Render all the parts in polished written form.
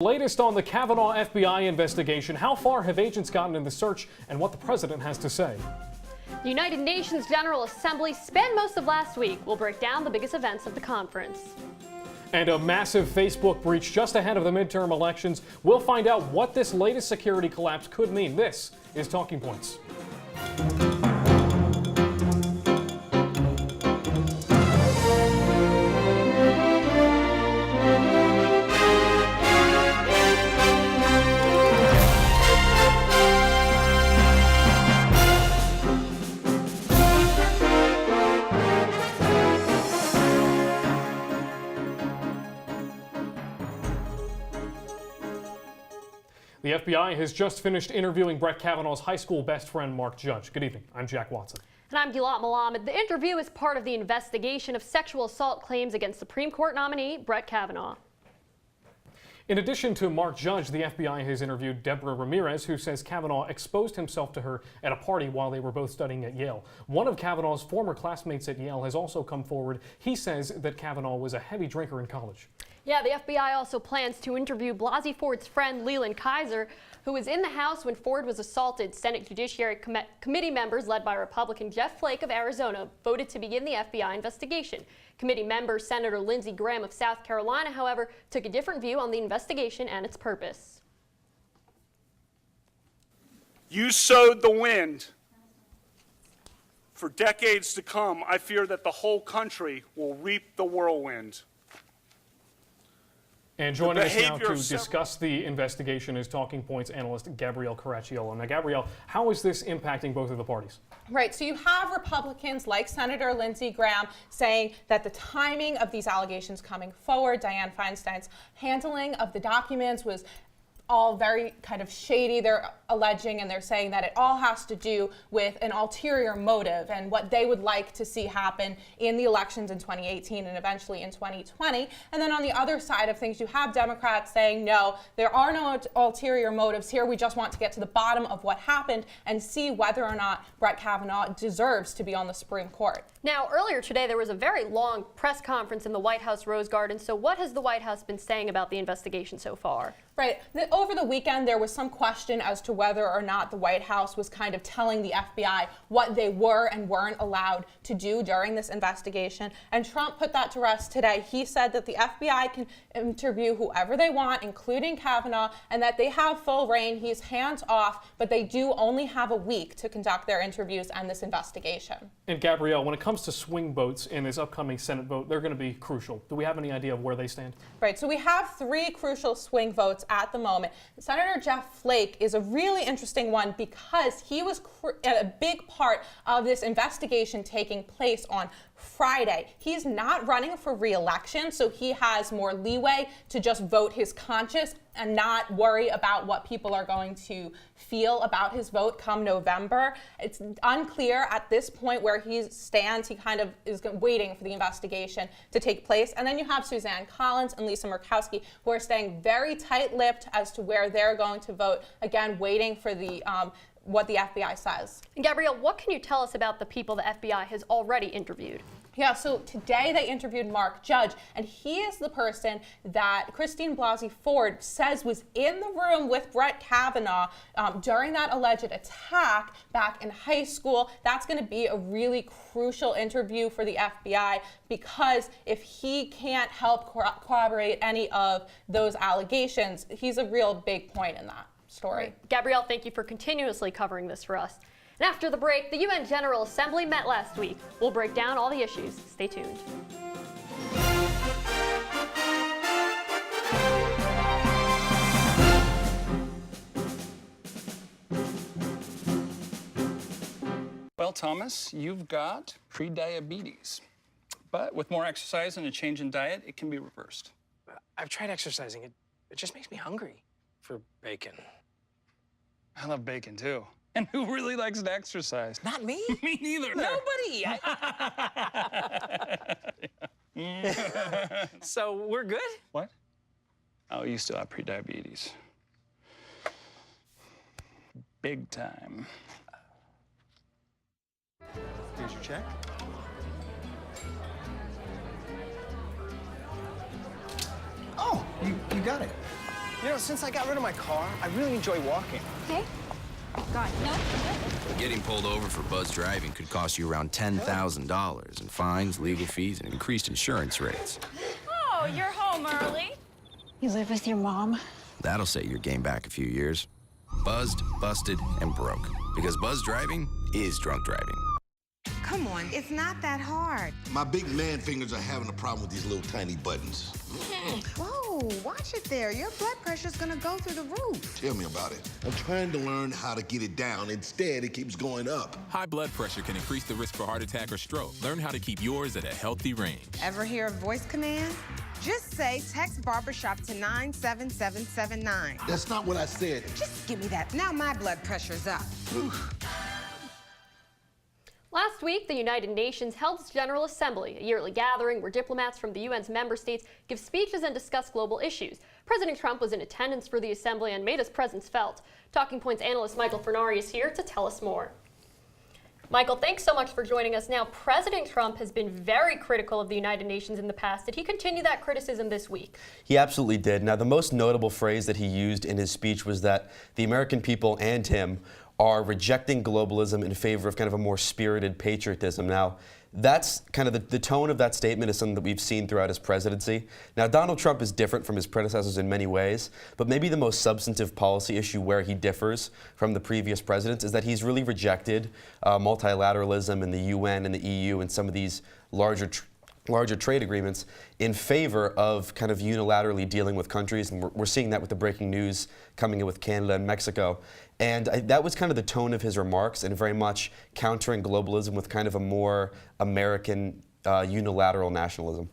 Latest on the Kavanaugh FBI investigation. How far have agents gotten in the search and what the president has to say? The United Nations General Assembly spent most of last week. We'll break down the biggest events of the conference. And a massive Facebook breach just ahead of the midterm elections. We'll find out what this latest security collapse could mean. This is Talking Points. The FBI has just finished interviewing Brett Kavanaugh's high school best friend, Mark Judge. Good evening. I'm Jack Watson. And I'm Gilad Malamed. The interview is part of the investigation of sexual assault claims against Supreme Court nominee Brett Kavanaugh. In addition to Mark Judge, the FBI has interviewed Deborah Ramirez, who says Kavanaugh exposed himself to her at a party while they were both studying at Yale. One of Kavanaugh's former classmates at Yale has also come forward. He says that Kavanaugh was a heavy drinker in college. Yeah, the FBI also plans to interview Blasey Ford's friend Leland Kaiser, who was in the House when Ford was assaulted. Senate Judiciary Committee members led by Republican Jeff Flake of Arizona voted to begin the FBI investigation. Committee member Senator Lindsey Graham of South Carolina, however, took a different view on the investigation and its purpose. You sowed the wind. For decades to come, I fear that the whole country will reap the whirlwind. And joining us now to discuss the investigation is Talking Points analyst Gabrielle Caracciolo. Now, Gabrielle, how is this impacting both of the parties? Right, so you have Republicans like Senator Lindsey Graham saying that the timing of these allegations coming forward, Dianne Feinstein's handling of the documents was all very kind of shady, they're alleging, and they're saying that it all has to do with an ulterior motive and what they would like to see happen in the elections in 2018 and eventually in 2020. And then on the other side of things, you have Democrats saying, no, there are no ulterior motives here. We just want to get to the bottom of what happened and see whether or not Brett Kavanaugh deserves to be on the Supreme Court. Now, earlier today, there was a very long press conference in the White House Rose Garden. So what has the White House been saying about the investigation so far? Right. Over the weekend, there was some question as to whether or not the White House was kind of telling the FBI what they were and weren't allowed to do during this investigation. And Trump put that to rest today. He said that the FBI can interview whoever they want, including Kavanaugh, and that they have full reign. He's hands off, but they do only have a week to conduct their interviews and this investigation. And Gabrielle, when it comes to swing votes in this upcoming Senate vote, they're going to be crucial. Do we have any idea of where they stand? Right. So we have three crucial swing votes at the moment. Senator Jeff Flake is a really interesting one because he was a big part of this investigation taking place on Friday. He's not running for re-election, so he has more leeway to just vote his conscience and not worry about what people are going to feel about his vote come November. It's unclear at this point where he stands. He kind of is waiting for the investigation to take place. And then you have Suzanne Collins and Lisa Murkowski, who are staying very tight-lipped as to where they're going to vote, again, waiting for the what the FBI says. And Gabrielle, what can you tell us about the people the FBI has already interviewed? Yeah, so today they interviewed Mark Judge, and he is the person that Christine Blasey Ford says was in the room with Brett Kavanaugh during that alleged attack back in high school. That's going to be a really crucial interview for the FBI because if he can't help corroborate any of those allegations, he's a real big point in that story. Right. Gabrielle, thank you for continuously covering this for us. And after the break, the UN General Assembly met last week. We'll break down all the issues. Stay tuned. Well, Thomas, you've got prediabetes. But with more exercise and a change in diet, it can be reversed. I've tried exercising. It just makes me hungry for bacon. I love bacon, too. And who really likes to exercise? Not me. Me neither. Nobody. So we're good? What? Oh, you still have prediabetes. Big time. Here's your check. Oh, you got it. You know, since I got rid of my car, I really enjoy walking. Okay. God, no. Getting pulled over for buzz driving could cost you around $10,000 in fines, legal fees, and increased insurance rates. Oh, you're home early. You live with your mom? That'll set your game back a few years. Buzzed, busted, and broke. Because buzz driving is drunk driving. Come on, it's not that hard. My big man fingers are having a problem with these little tiny buttons. Whoa, watch it there. Your blood pressure's gonna go through the roof. Tell me about it. I'm trying to learn how to get it down. Instead, it keeps going up. High blood pressure can increase the risk for heart attack or stroke. Learn how to keep yours at a healthy range. Ever hear a voice command? Just say text barbershop to 97779. That's not what I said. Just give me that. Now my blood pressure's up. Last week, the United Nations held its General Assembly, a yearly gathering where diplomats from the UN's member states give speeches and discuss global issues. President Trump was in attendance for the assembly and made his presence felt. Talking Points analyst Michael Furnari is here to tell us more. Michael, thanks so much for joining us. Now, President Trump has been very critical of the United Nations in the past. Did he continue that criticism this week? He absolutely did. Now, the most notable phrase that he used in his speech was that the American people and him are rejecting globalism in favor of kind of a more spirited patriotism. Now, that's kind of the tone of that statement is something that we've seen throughout his presidency. Now, Donald Trump is different from his predecessors in many ways, but maybe the most substantive policy issue where he differs from the previous presidents is that he's really rejected multilateralism in the UN and the EU and some of these larger trade agreements in favor of kind of unilaterally dealing with countries, and we're seeing that with the breaking news coming in with Canada and Mexico. And that was kind of the tone of his remarks, and very much countering globalism with kind of a more American unilateral nationalism.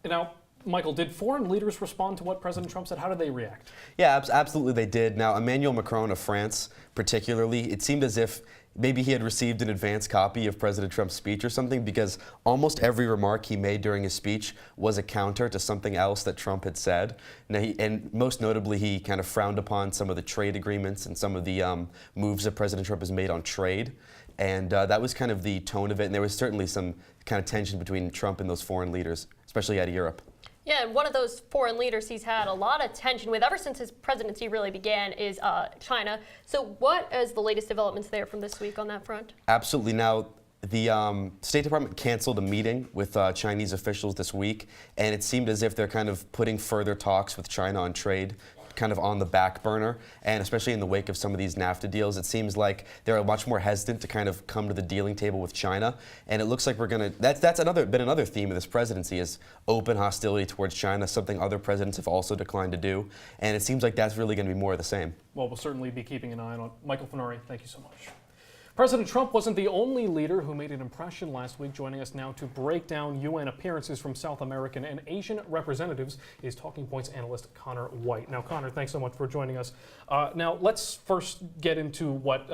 Now, Michael, did foreign leaders respond to what President Trump said? How did they react? Yeah, absolutely they did. Now, Emmanuel Macron of France, particularly, it seemed as if maybe he had received an advance copy of President Trump's speech or something, because almost every remark he made during his speech was a counter to something else that Trump had said. Now, and most notably, he kind of frowned upon some of the trade agreements and some of the moves that President Trump has made on trade. And that was kind of the tone of it. And there was certainly some kind of tension between Trump and those foreign leaders, especially out of Europe. Yeah, and one of those foreign leaders he's had a lot of tension with ever since his presidency really began is China. So what is the latest developments there from this week on that front? Absolutely. Now, the State Department canceled a meeting with Chinese officials this week, and it seemed as if they're kind of putting further talks with China on trade kind of on the back burner, and especially in the wake of some of these NAFTA deals, it seems like they're much more hesitant to kind of come to the dealing table with China. And it looks like we're going to, that's been another theme of this presidency, is open hostility towards China, something other presidents have also declined to do. And it seems like that's really going to be more of the same. Well, we'll certainly be keeping an eye on it. Michael Furnari, thank you so much. President Trump wasn't the only leader who made an impression last week. Joining us now to break down UN appearances from South American and Asian representatives is Talking Points analyst Connor White. Now, Connor, thanks so much for joining us. Now, let's first get into what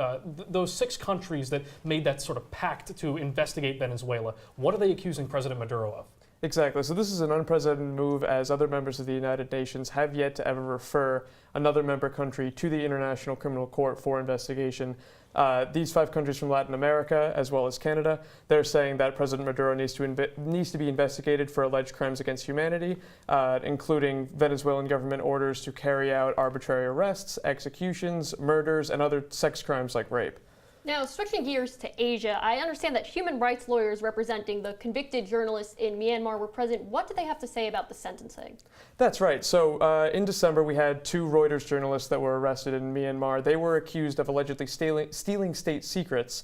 those 6 countries that made that sort of pact to investigate Venezuela. What are they accusing President Maduro of? Exactly. So this is an unprecedented move, as other members of the United Nations have yet to ever refer another member country to the International Criminal Court for investigation. These 5 countries from Latin America, as well as Canada, they're saying that President Maduro needs to be investigated for alleged crimes against humanity, including Venezuelan government orders to carry out arbitrary arrests, executions, murders, and other sex crimes like rape. Now, switching gears to Asia, I understand that human rights lawyers representing the convicted journalists in Myanmar were present. What do they have to say about the sentencing? That's right. So in December, we had 2 Reuters journalists that were arrested in Myanmar. They were accused of allegedly stealing state secrets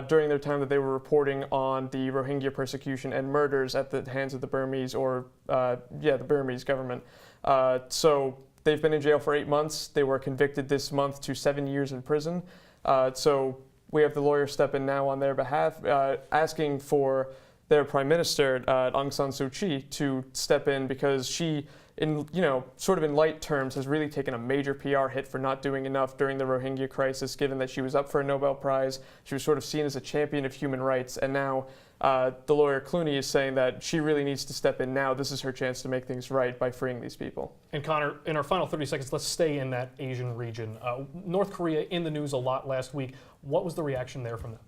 during their time that they were reporting on the Rohingya persecution and murders at the hands of the Burmese, the Burmese government. So they've been in jail for 8 months. They were convicted this month to 7 years in prison. So we have the lawyer step in now on their behalf, asking for their prime minister, Aung San Suu Kyi, to step in, because she, in sort of in light terms, has really taken a major PR hit for not doing enough during the Rohingya crisis, given that she was up for a Nobel Prize. She was sort of seen as a champion of human rights, and now the lawyer Clooney is saying that she really needs to step in now. This is her chance to make things right by freeing these people. And Connor, in our final 30 seconds, let's stay in that Asian region. North Korea in the news a lot last week. What was the reaction there from them?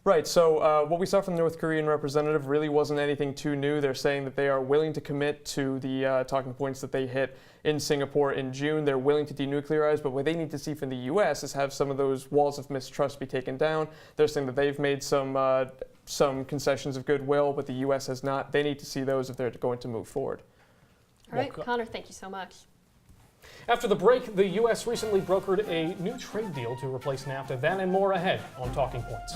Right, so what we saw from the North Korean representative really wasn't anything too new. They're saying that they are willing to commit to the talking points that they hit in Singapore in June. They're willing to denuclearize, but what they need to see from the U.S. is have some of those walls of mistrust be taken down. They're saying that they've made some concessions of goodwill, but the U.S. has not. They need to see those if they're going to move forward. All right, Connor, thank you so much. After the break, the U.S. recently brokered a new trade deal to replace NAFTA. That and more ahead on Talking Points.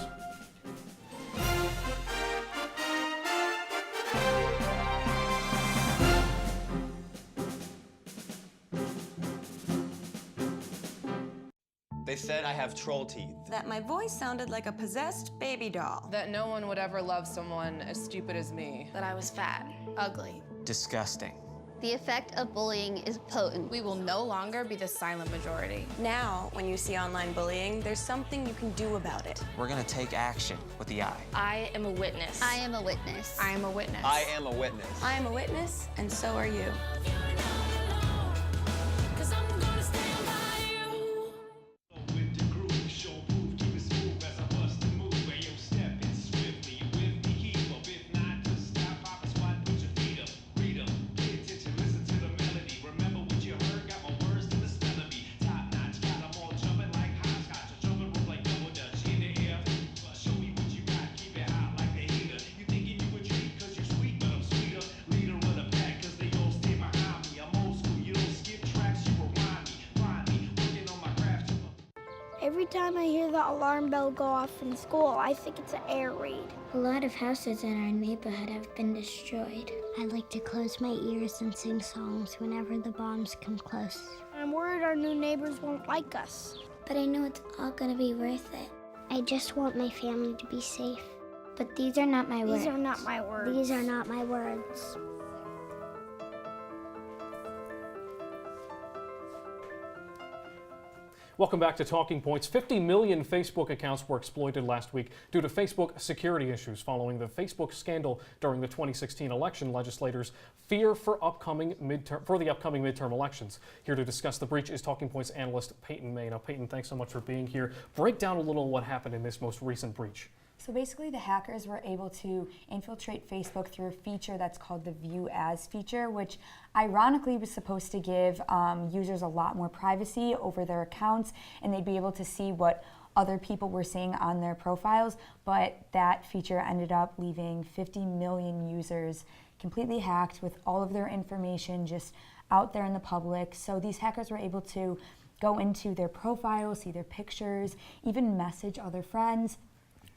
They said I have troll teeth. That my voice sounded like a possessed baby doll. That no one would ever love someone as stupid as me. That I was fat, ugly. Disgusting. The effect of bullying is potent. We will no longer be the silent majority. Now, when you see online bullying, there's something you can do about it. We're gonna take action with the I. I am a witness. I am a witness. I am a witness. I am a witness. I am a witness, and so are you. Every time I hear the alarm bell go off in school, I think it's an air raid. A lot of houses in our neighborhood have been destroyed. I like to close my ears and sing songs whenever the bombs come close. I'm worried our new neighbors won't like us. But I know it's all gonna be worth it. I just want my family to be safe. But these are not my words. These are not my words. These are not my words. Welcome back to Talking Points. 50 million Facebook accounts were exploited last week due to Facebook security issues following the Facebook scandal during the 2016 election. Legislators fear for the upcoming midterm elections. Here to discuss the breach is Talking Points analyst Peyton May. Now, Peyton, thanks so much for being here. Break down a little what happened in this most recent breach. So basically, the hackers were able to infiltrate Facebook through a feature that's called the View As feature, which ironically was supposed to give users a lot more privacy over their accounts, and they'd be able to see what other people were seeing on their profiles. But that feature ended up leaving 50 million users completely hacked with all of their information just out there in the public. So these hackers were able to go into their profiles, see their pictures, even message other friends.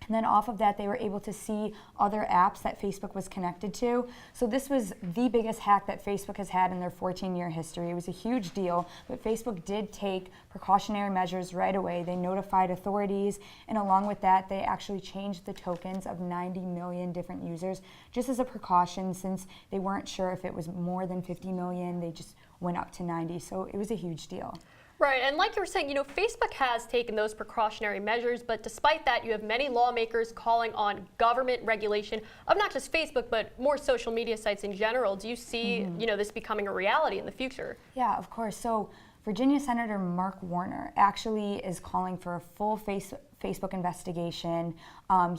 And then off of that, they were able to see other apps that Facebook was connected to. So this was the biggest hack that Facebook has had in their 14-year history. It was a huge deal, but Facebook did take precautionary measures right away. They notified authorities, and along with that, they actually changed the tokens of 90 million different users just as a precaution, since they weren't sure if it was more than 50 million. They just went up to 90, so it was a huge deal. Right, and like you were saying, Facebook has taken those precautionary measures, but despite that, you have many lawmakers calling on government regulation of not just Facebook, but more social media sites in general. Do you see, this becoming a reality in the future? Yeah, of course. So Virginia Senator Mark Warner actually is calling for a full Facebook investigation.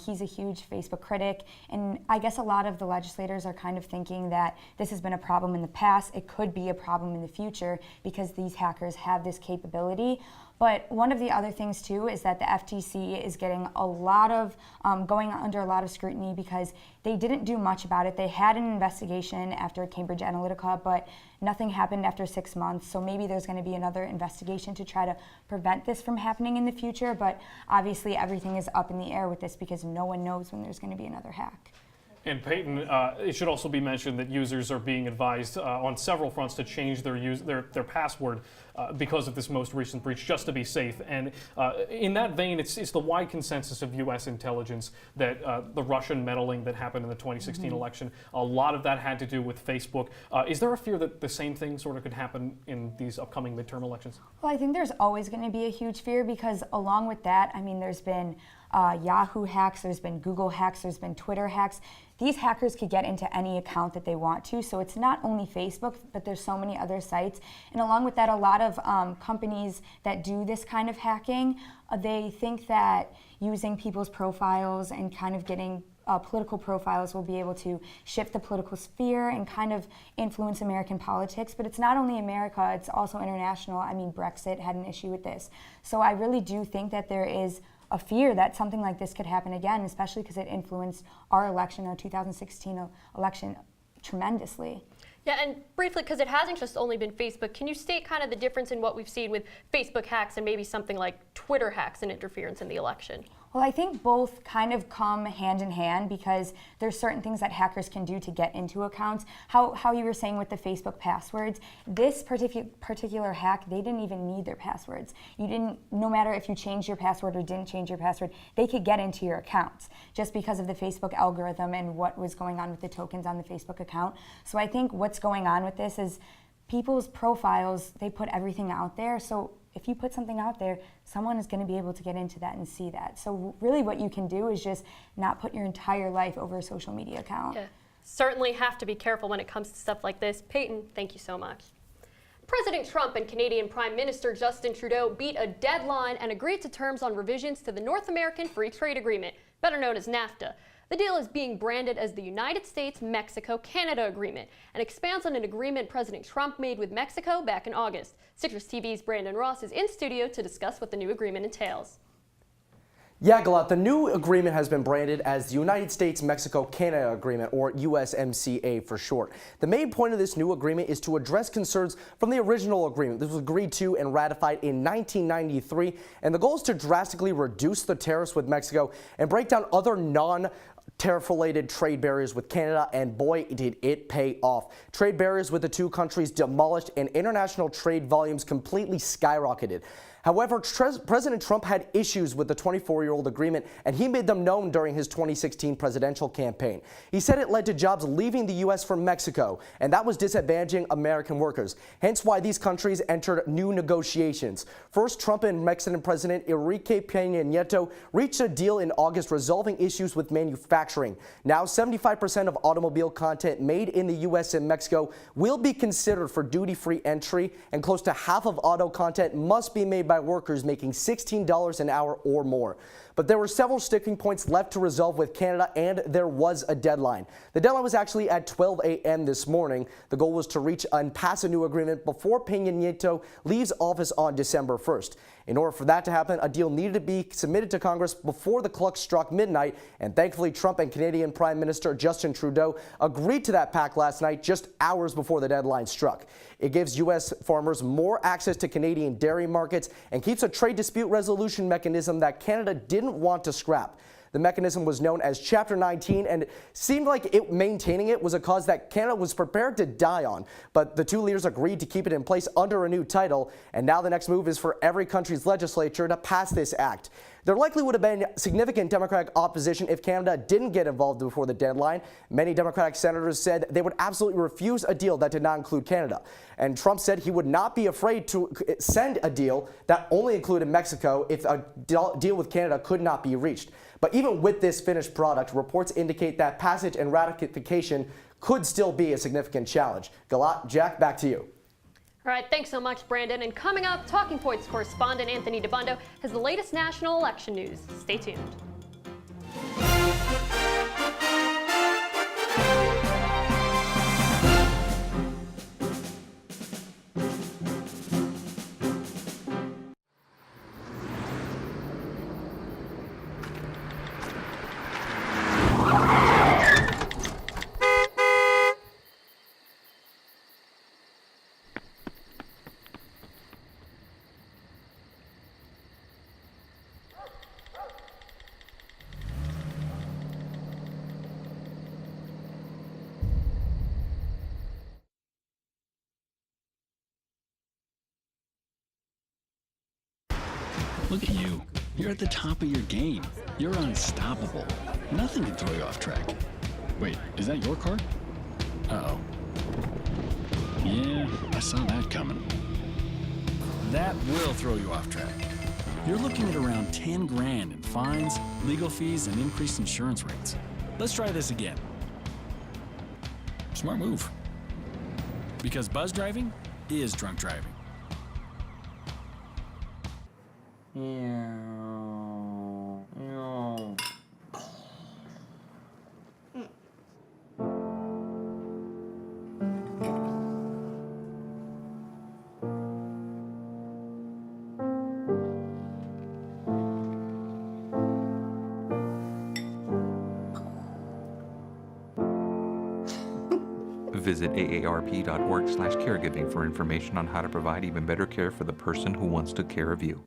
He's a huge Facebook critic, and I guess a lot of the legislators are kind of thinking that this has been a problem in the past. It could be a problem in the future because these hackers have this capability. But one of the other things too is that the FTC is getting a lot of, going under a lot of scrutiny because they didn't do much about it. They had an investigation after Cambridge Analytica, but nothing happened after 6 months. So maybe there's going to be another investigation to try to prevent this from happening in the future. But obviously everything is up in the air with this because no one knows when there's going to be another hack. And Peyton, it should also be mentioned that users are being advised on several fronts to change their password because of this most recent breach, just to be safe. And in that vein, it's the wide consensus of U.S. intelligence that the Russian meddling that happened in the 2016 election, a lot of that had to do with Facebook. Is there a fear that the same thing sort of could happen in these upcoming midterm elections? Well, I think there's always going to be a huge fear because along with that, I mean, there's been Yahoo hacks, there's been Google hacks, there's been Twitter hacks. These hackers could get into any account that they want to, so it's not only Facebook, but there's so many other sites. And along with that, a lot lot of companies that do this kind of hacking, they think that using people's profiles and kind of getting political profiles will be able to shift the political sphere and kind of influence American politics. But it's not only America, it's also international. I mean, Brexit had an issue with this. So I really do think that there is a fear that something like this could happen again, especially because it influenced our election, our 2016 election, tremendously. Yeah, and briefly, because it hasn't just only been Facebook, can you state kind of the difference in what we've seen with Facebook hacks and maybe something like Twitter hacks and interference in the election? Well, I think both kind of come hand in hand because there's certain things that hackers can do to get into accounts. How you were saying with the Facebook passwords, this particular hack, they didn't even need their passwords. No matter if you changed your password or didn't change your password, they could get into your accounts just because of the Facebook algorithm and what was going on with the tokens on the Facebook account. So I think what's going on with this is people's profiles, they put everything out there. So if you put something out there, someone is going to be able to get into that and see that. So really what you can do is just not put your entire life over a social media account. Yeah. Certainly have to be careful when it comes to stuff like this. Peyton, thank you so much. President Trump and Canadian Prime Minister Justin Trudeau beat a deadline and agreed to terms on revisions to the North American Free Trade Agreement, better known as NAFTA. The deal is being branded as the United States-Mexico-Canada Agreement and expands on an agreement President Trump made with Mexico back in August. CitrusTV's Brandon Ross is in studio to discuss what the new agreement entails. Yeah, Galat, the new agreement has been branded as the United States-Mexico-Canada Agreement, or USMCA for short. The main point of this new agreement is to address concerns from the original agreement. This was agreed to and ratified in 1993, and the goal is to drastically reduce the tariffs with Mexico and break down other tariff-related trade barriers with Canada, and boy, did it pay off. Trade barriers with the two countries demolished and international trade volumes completely skyrocketed. However, President Trump had issues with the 24-year-old agreement, and he made them known during his 2016 presidential campaign. He said it led to jobs leaving the U.S. for Mexico, and that was disadvantaging American workers, hence why these countries entered new negotiations. First, Trump and Mexican President Enrique Peña Nieto reached a deal in August resolving issues with manufacturing. Now, 75% of automobile content made in the U.S. and Mexico will be considered for duty-free entry, and close to half of auto content must be made by workers making $16 an hour or more. But there were several sticking points left to resolve with Canada, and there was a deadline. The deadline was actually at 12 a.m. this morning. The goal was to reach and pass a new agreement before Peña Nieto leaves office on December 1st. In order for that to happen, a deal needed to be submitted to Congress before the clock struck midnight, and thankfully Trump and Canadian Prime Minister Justin Trudeau agreed to that pact last night, just hours before the deadline struck. It gives U.S. farmers more access to Canadian dairy markets and keeps a trade dispute resolution mechanism that Canada didn't want to scrap. The mechanism was known as Chapter 19, and it seemed like maintaining it was a cause that Canada was prepared to die on. But the two leaders agreed to keep it in place under a new title, and now the next move is for every country's legislature to pass this act. There likely would have been significant Democratic opposition if Canada didn't get involved before the deadline. Many Democratic senators said they would absolutely refuse a deal that did not include Canada. And Trump said he would not be afraid to send a deal that only included Mexico if a deal with Canada could not be reached. But even with this finished product, reports indicate that passage and ratification could still be a significant challenge. Galat, Jack, back to you. All right, thanks so much, Brandon. And coming up, Talking Points correspondent Anthony DeBundo has the latest national election news. Stay tuned. Look at you. You're at the top of your game. You're unstoppable. Nothing can throw you off track. Wait, is that your car? Uh-oh. Yeah, I saw that coming. That will throw you off track. You're looking at around 10 grand in fines, legal fees, and increased insurance rates. Let's try this again. Smart move. Because buzz driving is drunk driving. Visit aarp.org/caregiving for information on how to provide even better care for the person who wants to care of you.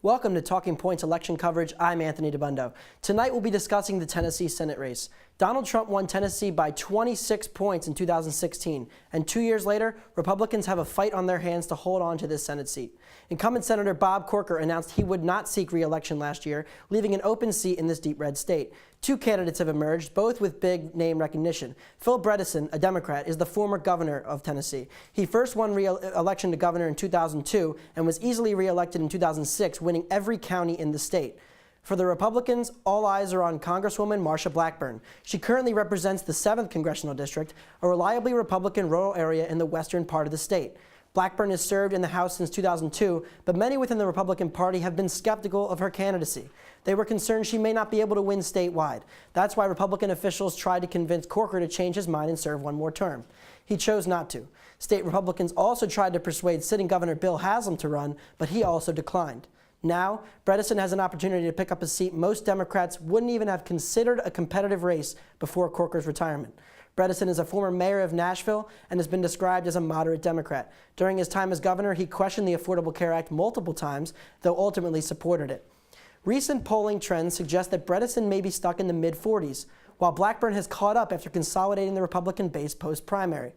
Welcome to Talking Points election coverage. I'm Anthony DeBundo. Tonight we'll be discussing the Tennessee Senate race. Donald Trump won Tennessee by 26 points in 2016, and 2 years later, Republicans have a fight on their hands to hold on to this Senate seat. Incumbent Senator Bob Corker announced he would not seek re-election last year, leaving an open seat in this deep red state. Two candidates have emerged, both with big name recognition. Phil Bredesen, a Democrat, is the former governor of Tennessee. He first won re-election to governor in 2002 and was easily re-elected in 2006, winning every county in the state. For the Republicans, all eyes are on Congresswoman Marsha Blackburn. She currently represents the 7th Congressional District, a reliably Republican rural area in the western part of the state. Blackburn has served in the House since 2002, but many within the Republican Party have been skeptical of her candidacy. They were concerned she may not be able to win statewide. That's why Republican officials tried to convince Corker to change his mind and serve one more term. He chose not to. State Republicans also tried to persuade sitting Governor Bill Haslam to run, but he also declined. Now, Bredesen has an opportunity to pick up a seat most Democrats wouldn't even have considered a competitive race before Corker's retirement. Bredesen is a former mayor of Nashville and has been described as a moderate Democrat. During his time as governor, he questioned the Affordable Care Act multiple times, though ultimately supported it. Recent polling trends suggest that Bredesen may be stuck in the mid-40s, while Blackburn has caught up after consolidating the Republican base post-primary.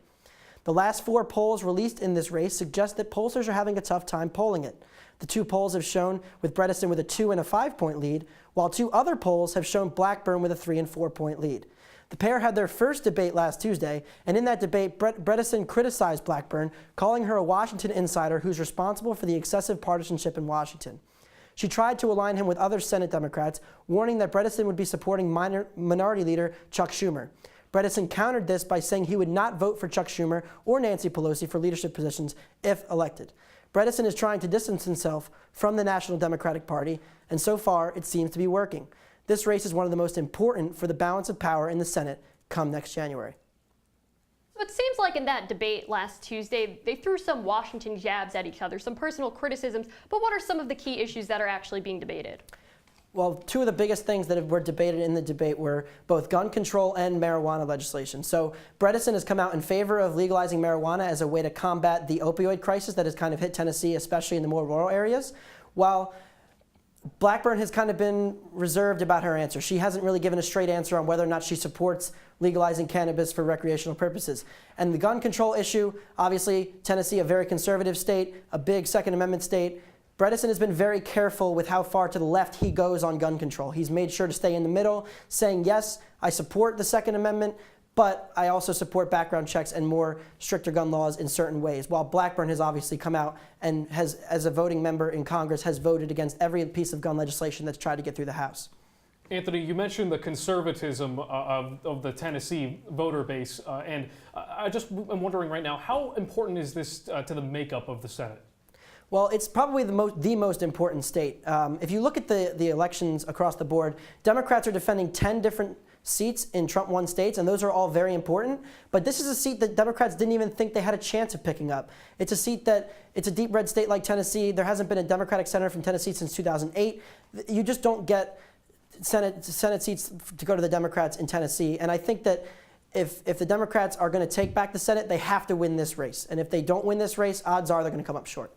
The last 4 polls released in this race suggest that pollsters are having a tough time polling it. The 2 polls have shown with Bredesen with a 2 and a 5-point lead, while 2 other polls have shown Blackburn with a 3 and 4-point lead. The pair had their first debate last Tuesday, and in that debate, Bredesen criticized Blackburn, calling her a Washington insider who's responsible for the excessive partisanship in Washington. She tried to align him with other Senate Democrats, warning that Bredesen would be supporting Minority Leader Chuck Schumer. Bredesen countered this by saying he would not vote for Chuck Schumer or Nancy Pelosi for leadership positions if elected. Bredesen is trying to distance himself from the National Democratic Party, and so far it seems to be working. This race is one of the most important for the balance of power in the Senate come next January. So it seems like in that debate last Tuesday, they threw some Washington jabs at each other, some personal criticisms, but what are some of the key issues that are actually being debated? Well, 2 of the biggest things that were debated in the debate were both gun control and marijuana legislation. So Bredesen has come out in favor of legalizing marijuana as a way to combat the opioid crisis that has kind of hit Tennessee, especially in the more rural areas, while Blackburn has kind of been reserved about her answer. She hasn't really given a straight answer on whether or not she supports legalizing cannabis for recreational purposes. And the gun control issue, obviously, Tennessee, a very conservative state, a big Second Amendment state. Bredesen has been very careful with how far to the left he goes on gun control. He's made sure to stay in the middle, saying, yes, I support the Second Amendment, but I also support background checks and more stricter gun laws in certain ways. While Blackburn has obviously come out and has, as a voting member in Congress, has voted against every piece of gun legislation that's tried to get through the House. Anthony, you mentioned the conservatism of the Tennessee voter base, and I just am wondering right now, how important is this to the makeup of the Senate? Well, it's probably the most important state. If you look at the elections across the board, Democrats are defending 10 different seats in Trump-won states, and those are all very important. But this is a seat that Democrats didn't even think they had a chance of picking up. It's a seat that, it's a deep red state like Tennessee. There hasn't been a Democratic senator from Tennessee since 2008. You just don't get Senate seats to go to the Democrats in Tennessee. And I think that if the Democrats are going to take back the Senate, they have to win this race. And if they don't win this race, odds are they're going to come up short.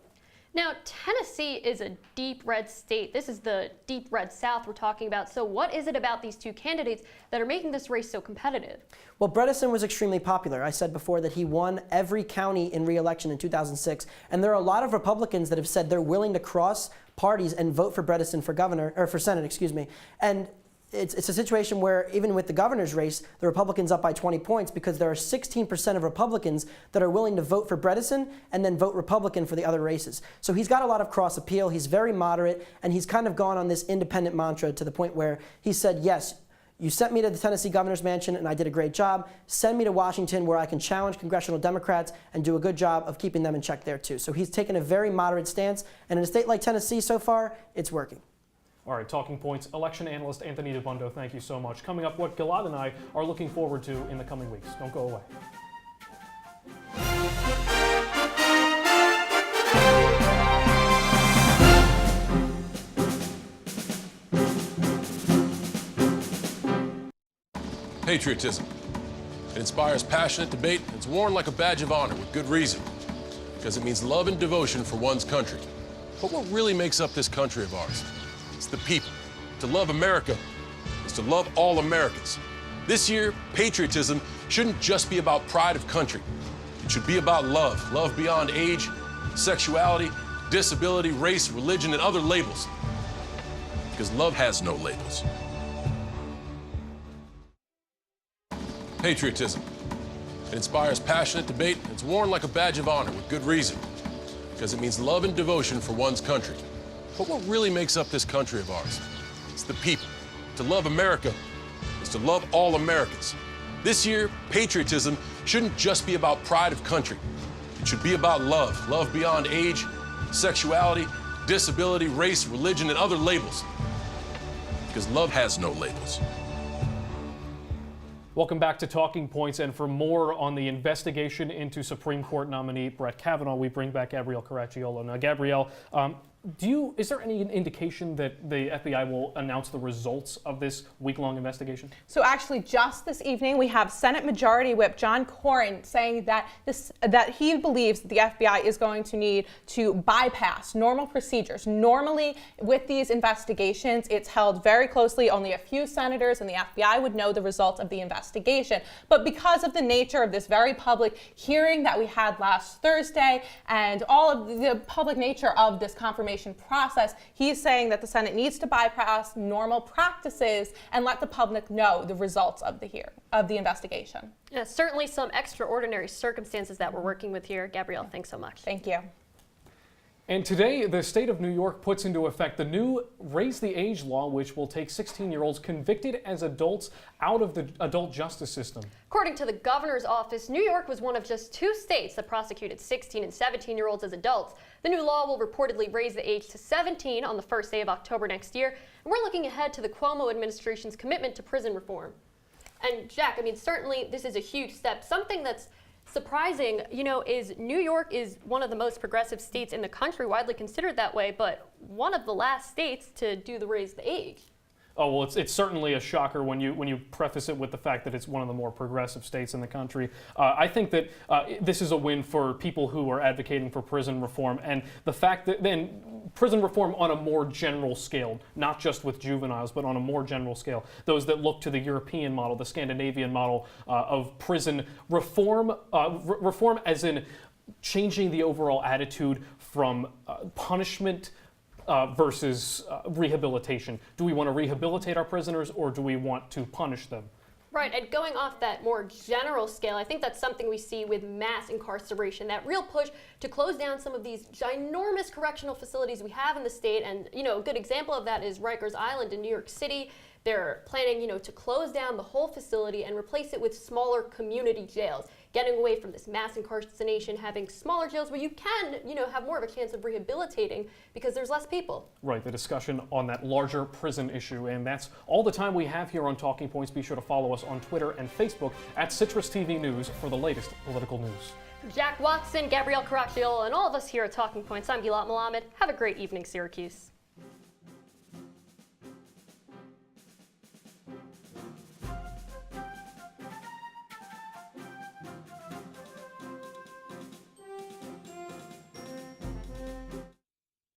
Now, Tennessee is a deep red state. This is the deep red South we're talking about. So what is it about these 2 candidates that are making this race so competitive? Well, Bredesen was extremely popular. I said before that he won every county in re-election in 2006. And there are a lot of Republicans that have said they're willing to cross parties and vote for Bredesen for governor, or for Senate, excuse me. And it's a situation where even with the governor's race, the Republicans up by 20 points because there are 16% of Republicans that are willing to vote for Bredesen and then vote Republican for the other races. So he's got a lot of cross appeal. He's very moderate, and he's kind of gone on this independent mantra to the point where he said, yes, You sent me to the Tennessee governor's mansion and I did a great job. Send me to Washington where I can challenge congressional Democrats and do a good job of keeping them in check there too. So he's taken a very moderate stance, and in a state like Tennessee so far, it's working. All right, Talking Points election analyst Anthony DeBundo, thank you so much. Coming up, what Gilad and I are looking forward to in the coming weeks. Don't go away. Patriotism. It inspires passionate debate and it's worn like a badge of honor with good reason, because it means love and devotion for one's country. But what really makes up this country of ours? It's the people. To love America is to love all Americans. This year, patriotism shouldn't just be about pride of country. It should be about love. Love beyond age, sexuality, disability, race, religion, and other labels. Because love has no labels. Patriotism. It inspires passionate debate and it's worn like a badge of honor with good reason, because it means love and devotion for one's country. But what really makes up this country of ours? It's the people. To love America is to love all Americans. This year, patriotism shouldn't just be about pride of country. It should be about love. Love beyond age, sexuality, disability, race, religion, and other labels. Because love has no labels. Welcome back to Talking Points, and for more on the investigation into Supreme Court nominee Brett Kavanaugh, we bring back Gabrielle Caracciolo. Now, Gabrielle, is there any indication that the FBI will announce the results of this week-long investigation? So actually, just this evening, we have Senate Majority Whip John Cornyn saying that he believes that the FBI is going to need to bypass normal procedures. Normally, with these investigations, it's held very closely. Only a few senators and the FBI would know the results of the investigation. But because of the nature of this very public hearing that we had last Thursday and all of the public nature of this confirmation process, he's saying that the Senate needs to bypass normal practices and let the public know the results of the investigation. Yeah, certainly some extraordinary circumstances that we're working with here. Gabrielle, thanks so much. Thank you. And today, the state of New York puts into effect the new Raise the Age law, which will take 16-year-olds convicted as adults out of the adult justice system. According to the governor's office, New York was one of just 2 states that prosecuted 16 and 17-year-olds as adults. The new law will reportedly raise the age to 17 on the first day of October next year. And we're looking ahead to the Cuomo administration's commitment to prison reform. And Jack, I mean, certainly this is a huge step. Something that's surprising, is New York is one of the most progressive states in the country, widely considered that way, but one of the last states to do the raise the age. Oh, well, it's certainly a shocker when you preface it with the fact that it's one of the more progressive states in the country. I think that this is a win for people who are advocating for prison reform, and the fact that then prison reform on a more general scale, not just with juveniles, but on a more general scale. Those that look to the European model, the Scandinavian model of prison reform, reform as in changing the overall attitude from punishment versus rehabilitation. Do we want to rehabilitate our prisoners, or do we want to punish them? Right, and going off that more general scale, I think that's something we see with mass incarceration, that real push to close down some of these ginormous correctional facilities we have in the state. And, a good example of that is Rikers Island in New York City. They're planning, to close down the whole facility and replace it with smaller community jails, getting away from this mass incarceration, having smaller jails where you can, have more of a chance of rehabilitating because there's less people. Right, the discussion on that larger prison issue. And that's all the time we have here on Talking Points. Be sure to follow us on Twitter and Facebook at CitrusTV News for the latest political news. For Jack Watson, Gabrielle Caracciolo, and all of us here at Talking Points, I'm Gilad Malamed. Have a great evening, Syracuse.